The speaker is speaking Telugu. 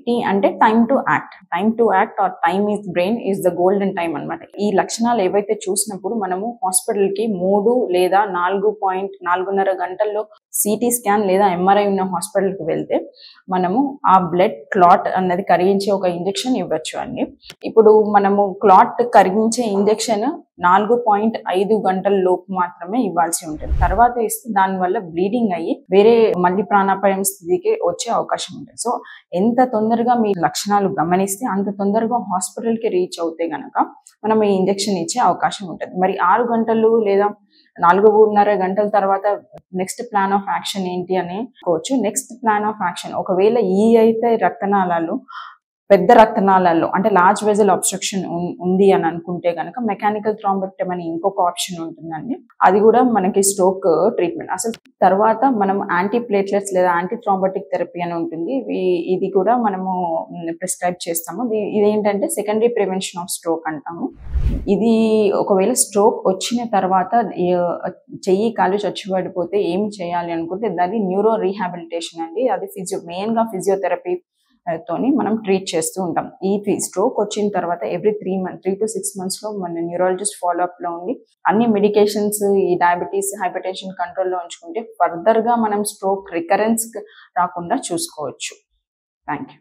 టీ అంటే time to act or time is brain is the golden time అన్నమాట. ఈ లక్షణాలు ఏవైతే చూసినప్పుడు మనము హాస్పిటల్కి 3 లేదా 4.5 గంటల్లో సిటీ స్కాన్ లేదా ఎంఆర్ఐ ఉన్న హాస్పిటల్కి వెళ్తే మనము ఆ బ్లడ్ క్లాట్ అన్నది కరిగించే ఒక ఇంజెక్షన్ ఇవ్వచ్చు అండి. ఇప్పుడు మనము క్లాట్ కరిగించే ఇంజెక్షన్ 4.5 గంటల లోపు మాత్రమే ఇవ్వాల్సి ఉంటుంది. తర్వాత ఇస్తే దానివల్ల బ్లీడింగ్ అయ్యి వేరే మళ్ళీ ప్రాణాపాయం స్థితికి వచ్చే అవకాశం ఉంటుంది. సో ఎంత తొందరగా మీ లక్షణాలు గమనిస్తే అంత తొందరగా హాస్పిటల్కి రీచ్ అవుతే గనక మనం ఈ ఇంజెక్షన్ ఇచ్చే అవకాశం ఉంటుంది. మరి 6 గంటలు లేదా 4.5 గంటల తర్వాత నెక్స్ట్ ప్లాన్ ఆఫ్ యాక్షన్ ఏంటి అని కోవచ్చు. నెక్స్ట్ ప్లాన్ ఆఫ్ యాక్షన్ ఒకవేళ ఈ అయితే రక్తనాళాలు పెద్ద రక్తనాళాల్లో అంటే లార్జ్ వెజల్ అబ్స్ట్రక్షన్ ఉంది అని అనుకుంటే కనుక మెకానికల్ థ్రాంబెక్టమీ అని ఇంకొక ఆప్షన్ ఉంటుందండి. అది కూడా మనకి స్ట్రోక్ ట్రీట్మెంట్. అసలు తర్వాత మనం యాంటీ ప్లేట్లెట్స్ లేదా యాంటీ థ్రాంబోటిక్ థెరపీ అని ఉంటుంది. ఇది కూడా మనము ప్రిస్క్రైబ్ చేస్తాము. ఇదేంటంటే సెకండరీ ప్రివెన్షన్ ఆఫ్ స్ట్రోక్ అంటాము. ఇది ఒకవేళ స్ట్రోక్ వచ్చిన తర్వాత చెయ్యి కాలు చచ్చిపడిపోతే ఏమి చేయాలి అనుకుంటే దాన్ని న్యూరో రీహాబిలిటేషన్ అండి. అది మెయిన్గా ఫిజియోథెరపీ తోని మనం ట్రీట్ చేస్తూ ఉంటాం. ఈ స్ట్రోక్ వచ్చిన తర్వాత ఎవ్రీ 3 to 6 months లో మన న్యూరాలజిస్ట్ ఫాలోఅప్ లో ఉండి అన్ని మెడికేషన్స్ ఈ డయాబెటీస్ హైపర్ టెన్షన్ కంట్రోల్లో ఉంచుకుంటే ఫర్దర్ గా మనం స్ట్రోక్ రికరెన్స్ రాకుండా చూసుకోవచ్చు. Thank you.